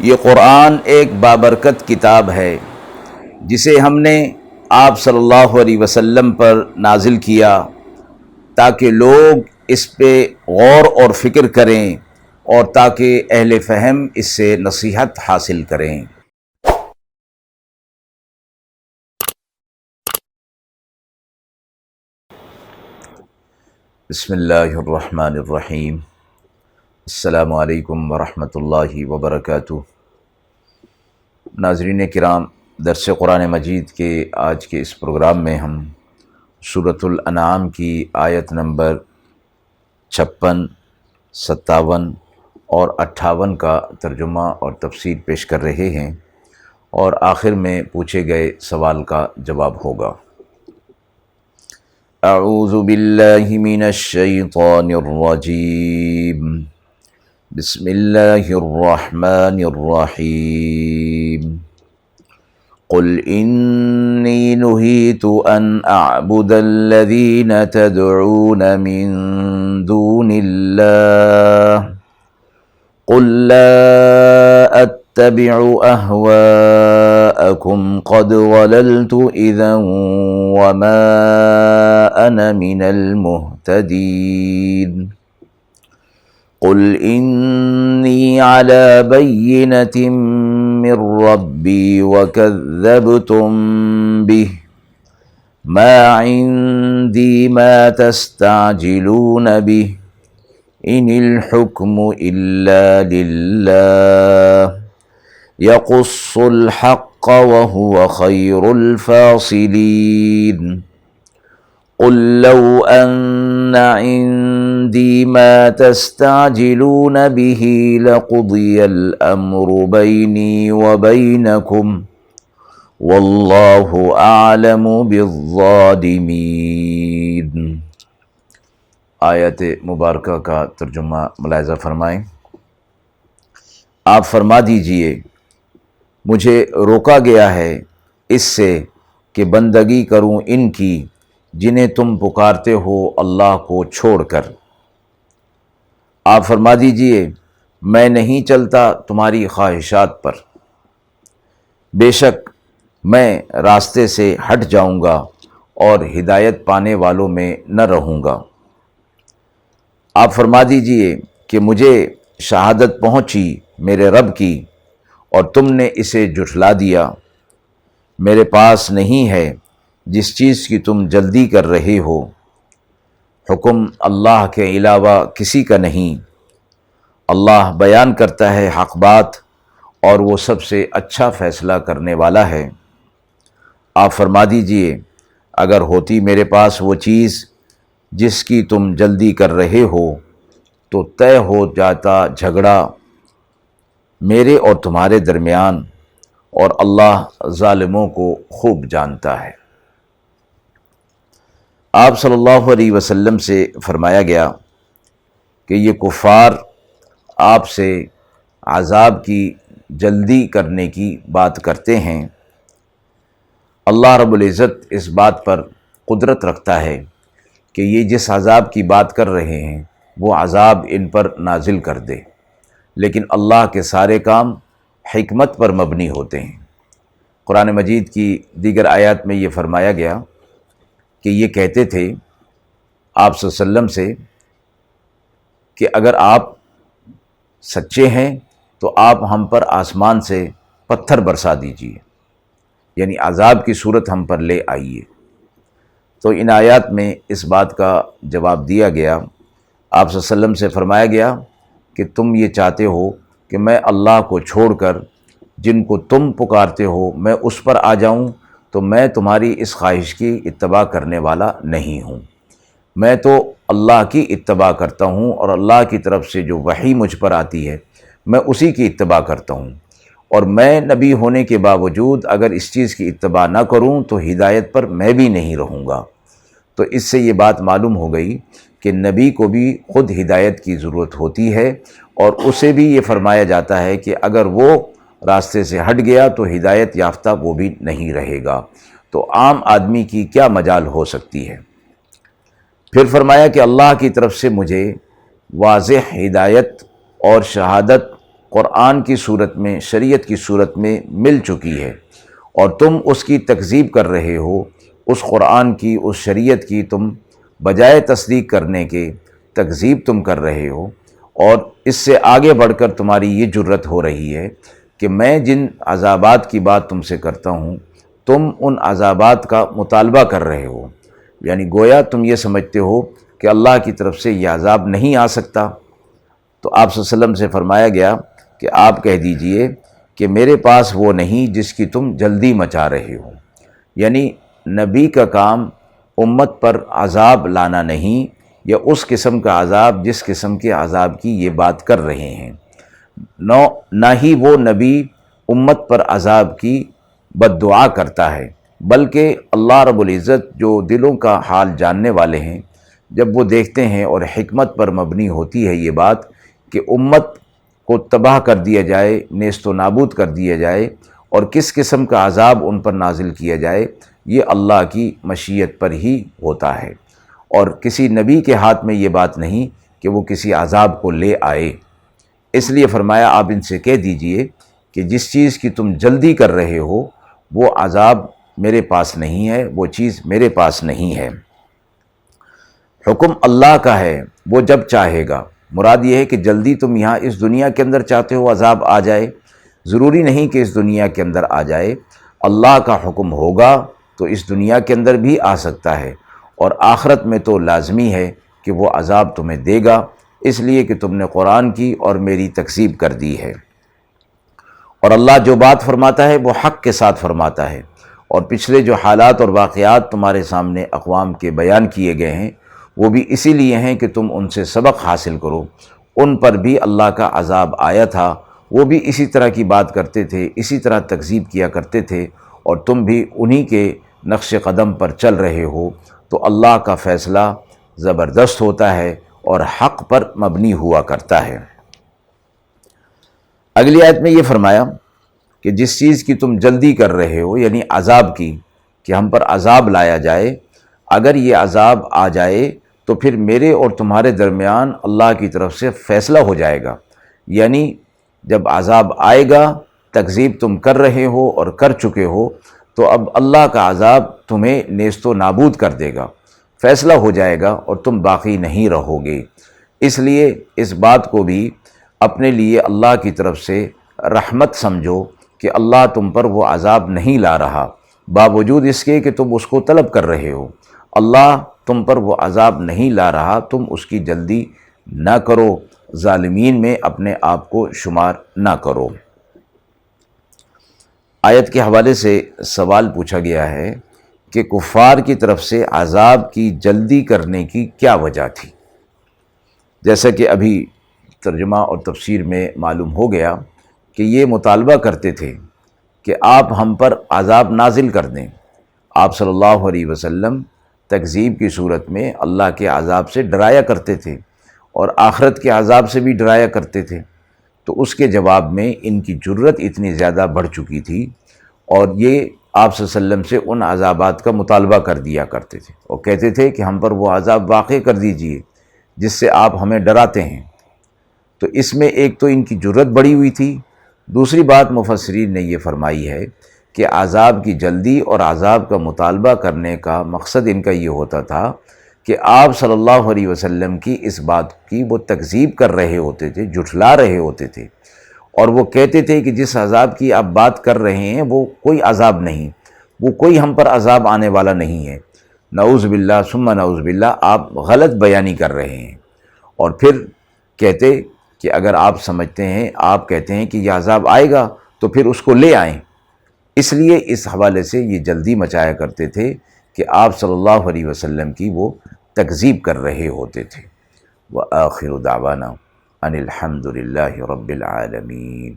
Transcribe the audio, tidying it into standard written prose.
یہ قرآن ایک بابرکت کتاب ہے جسے ہم نے آپ صلی اللہ علیہ وسلم پر نازل کیا تاکہ لوگ اس پہ غور اور فکر کریں اور تاکہ اہل فہم اس سے نصیحت حاصل کریں۔ بسم اللہ الرحمن الرحیم۔ السلام علیکم ورحمۃ اللہ وبرکاتہ۔ ناظرین کرام، درس قرآن مجید کے آج کے اس پروگرام میں ہم سورۃ الانعام کی آیت نمبر 56، 57 اور 58 کا ترجمہ اور تفسیر پیش کر رہے ہیں، اور آخر میں پوچھے گئے سوال کا جواب ہوگا۔ اعوذ باللہ من الشیطان الرجیم، بسم اللہ الرحمن الرحیم۔ قل انی نہیت ان اعبد الذین تدعون من دون اللہ قل لا اتبع اہواءکم قد ضللت اذا وما انا من المہتدین۔ قل انی علی بینۃ من ربی وکذبتم بہ ما عندی ما تستعجلون بہ ان الحکم الا للہ یقص الحق وہو خیر الفاصلین۔ قل لو ان عندی ما تستعجلون به لقضی الامر بینی وبینکم واللہ اعلم بالظالمین۔ آیت مبارکہ کا ترجمہ ملاحظہ فرمائیں۔ آپ فرما دیجئے، مجھے روکا گیا ہے اس سے کہ بندگی کروں ان کی جنہیں تم پکارتے ہو اللہ کو چھوڑ کر۔ آپ فرما دیجئے، میں نہیں چلتا تمہاری خواہشات پر، بے شک میں راستے سے ہٹ جاؤں گا اور ہدایت پانے والوں میں نہ رہوں گا۔ آپ فرما دیجئے کہ مجھے شہادت پہنچی میرے رب کی اور تم نے اسے جھٹلا دیا۔ میرے پاس نہیں ہے جس چیز کی تم جلدی کر رہے ہو، حکم اللہ کے علاوہ کسی کا نہیں۔ اللہ بیان کرتا ہے حق بات اور وہ سب سے اچھا فیصلہ کرنے والا ہے۔ آپ فرما دیجئے، اگر ہوتی میرے پاس وہ چیز جس کی تم جلدی کر رہے ہو تو طے ہو جاتا جھگڑا میرے اور تمہارے درمیان، اور اللہ ظالموں کو خوب جانتا ہے۔ آپ صلی اللہ علیہ وسلم سے فرمایا گیا کہ یہ کفار آپ سے عذاب کی جلدی کرنے کی بات کرتے ہیں۔ اللہ رب العزت اس بات پر قدرت رکھتا ہے کہ یہ جس عذاب کی بات کر رہے ہیں وہ عذاب ان پر نازل کر دے، لیکن اللہ کے سارے کام حکمت پر مبنی ہوتے ہیں۔ قرآن مجید کی دیگر آیات میں یہ فرمایا گیا کہ یہ کہتے تھے آپ صلی اللہ علیہ وسلم سے کہ اگر آپ سچے ہیں تو آپ ہم پر آسمان سے پتھر برسا دیجیے، یعنی عذاب کی صورت ہم پر لے آئیے۔ تو ان آیات میں اس بات کا جواب دیا گیا، آپ صلی اللہ علیہ وسلم سے فرمایا گیا کہ تم یہ چاہتے ہو کہ میں اللہ کو چھوڑ کر جن کو تم پکارتے ہو میں اس پر آ جاؤں، تو میں تمہاری اس خواہش کی اتباع کرنے والا نہیں ہوں۔ میں تو اللہ کی اتباع کرتا ہوں، اور اللہ کی طرف سے جو وحی مجھ پر آتی ہے میں اسی کی اتباع کرتا ہوں، اور میں نبی ہونے کے باوجود اگر اس چیز کی اتباع نہ کروں تو ہدایت پر میں بھی نہیں رہوں گا۔ تو اس سے یہ بات معلوم ہو گئی کہ نبی کو بھی خود ہدایت کی ضرورت ہوتی ہے، اور اسے بھی یہ فرمایا جاتا ہے کہ اگر وہ راستے سے ہٹ گیا تو ہدایت یافتہ وہ بھی نہیں رہے گا، تو عام آدمی کی کیا مجال ہو سکتی ہے۔ پھر فرمایا کہ اللہ کی طرف سے مجھے واضح ہدایت اور شہادت قرآن کی صورت میں، شریعت کی صورت میں مل چکی ہے، اور تم اس کی تکذیب کر رہے ہو، اس قرآن کی، اس شریعت کی تم بجائے تصدیق کرنے کے تکذیب تم کر رہے ہو، اور اس سے آگے بڑھ کر تمہاری یہ جرت ہو رہی ہے کہ میں جن عذابات کی بات تم سے کرتا ہوں تم ان عذابات کا مطالبہ کر رہے ہو، یعنی گویا تم یہ سمجھتے ہو کہ اللہ کی طرف سے یہ عذاب نہیں آ سکتا۔ تو آپ صلی اللہ علیہ وسلم سے فرمایا گیا کہ آپ کہہ دیجئے کہ میرے پاس وہ نہیں جس کی تم جلدی مچا رہے ہو، یعنی نبی کا کام امت پر عذاب لانا نہیں، یا اس قسم کا عذاب جس قسم کے عذاب کی یہ بات کر رہے ہیں، نہ ہی وہ نبی امت پر عذاب کی بد دعا کرتا ہے، بلکہ اللہ رب العزت جو دلوں کا حال جاننے والے ہیں، جب وہ دیکھتے ہیں، اور حکمت پر مبنی ہوتی ہے یہ بات کہ امت کو تباہ کر دیا جائے، نیست و نابود کر دیا جائے، اور کس قسم کا عذاب ان پر نازل کیا جائے، یہ اللہ کی مشیت پر ہی ہوتا ہے، اور کسی نبی کے ہاتھ میں یہ بات نہیں کہ وہ کسی عذاب کو لے آئے۔ اس لیے فرمایا آپ ان سے کہہ دیجئے کہ جس چیز کی تم جلدی کر رہے ہو وہ عذاب میرے پاس نہیں ہے، وہ چیز میرے پاس نہیں ہے۔ حکم اللہ کا ہے، وہ جب چاہے گا۔ مراد یہ ہے کہ جلدی تم یہاں اس دنیا کے اندر چاہتے ہو عذاب آ جائے، ضروری نہیں کہ اس دنیا کے اندر آ جائے، اللہ کا حکم ہوگا تو اس دنیا کے اندر بھی آ سکتا ہے، اور آخرت میں تو لازمی ہے کہ وہ عذاب تمہیں دے گا، اس لیے کہ تم نے قرآن کی اور میری تکذیب کر دی ہے۔ اور اللہ جو بات فرماتا ہے وہ حق کے ساتھ فرماتا ہے، اور پچھلے جو حالات اور واقعات تمہارے سامنے اقوام کے بیان کیے گئے ہیں وہ بھی اسی لیے ہیں کہ تم ان سے سبق حاصل کرو۔ ان پر بھی اللہ کا عذاب آیا تھا، وہ بھی اسی طرح کی بات کرتے تھے، اسی طرح تکذیب کیا کرتے تھے، اور تم بھی انہی کے نقش قدم پر چل رہے ہو، تو اللہ کا فیصلہ زبردست ہوتا ہے اور حق پر مبنی ہوا کرتا ہے۔ اگلی آیت میں یہ فرمایا کہ جس چیز کی تم جلدی کر رہے ہو، یعنی عذاب کی، کہ ہم پر عذاب لایا جائے، اگر یہ عذاب آ جائے تو پھر میرے اور تمہارے درمیان اللہ کی طرف سے فیصلہ ہو جائے گا، یعنی جب عذاب آئے گا، تکذیب تم کر رہے ہو اور کر چکے ہو، تو اب اللہ کا عذاب تمہیں نیست و نابود کر دے گا، فیصلہ ہو جائے گا اور تم باقی نہیں رہو گے۔ اس لیے اس بات کو بھی اپنے لیے اللہ کی طرف سے رحمت سمجھو کہ اللہ تم پر وہ عذاب نہیں لا رہا، باوجود اس کے کہ تم اس کو طلب کر رہے ہو۔ اللہ تم پر وہ عذاب نہیں لا رہا، تم اس کی جلدی نہ کرو، ظالمین میں اپنے آپ کو شمار نہ کرو۔ آیت کے حوالے سے سوال پوچھا گیا ہے کہ کفار کی طرف سے عذاب کی جلدی کرنے کی کیا وجہ تھی؟ جیسا کہ ابھی ترجمہ اور تفسیر میں معلوم ہو گیا کہ یہ مطالبہ کرتے تھے کہ آپ ہم پر عذاب نازل کر دیں۔ آپ صلی اللہ علیہ وسلم تکذیب کی صورت میں اللہ کے عذاب سے ڈرایا کرتے تھے، اور آخرت کے عذاب سے بھی ڈرایا کرتے تھے، تو اس کے جواب میں ان کی جرت اتنی زیادہ بڑھ چکی تھی، اور یہ آپ صلی اللہ علیہ وسلم سے ان عذابات کا مطالبہ کر دیا کرتے تھے، اور کہتے تھے کہ ہم پر وہ عذاب واقع کر دیجئے جس سے آپ ہمیں ڈراتے ہیں۔ تو اس میں ایک تو ان کی جرت بڑی ہوئی تھی، دوسری بات مفسرین نے یہ فرمائی ہے کہ عذاب کی جلدی اور عذاب کا مطالبہ کرنے کا مقصد ان کا یہ ہوتا تھا کہ آپ صلی اللہ علیہ وسلم کی اس بات کی وہ تکذیب کر رہے ہوتے تھے، جھٹلا رہے ہوتے تھے، اور وہ کہتے تھے کہ جس عذاب کی آپ بات کر رہے ہیں وہ کوئی عذاب نہیں، وہ کوئی ہم پر عذاب آنے والا نہیں ہے، نعوذ باللہ ثم نعوذ باللہ، آپ غلط بیانی کر رہے ہیں۔ اور پھر کہتے کہ اگر آپ سمجھتے ہیں، آپ کہتے ہیں کہ یہ عذاب آئے گا تو پھر اس کو لے آئیں۔ اس لیے اس حوالے سے یہ جلدی مچایا کرتے تھے کہ آپ صلی اللہ علیہ وسلم کی وہ تکذیب کر رہے ہوتے تھے۔ وآخر دعوانا ان الحمد للہ رب العالمین۔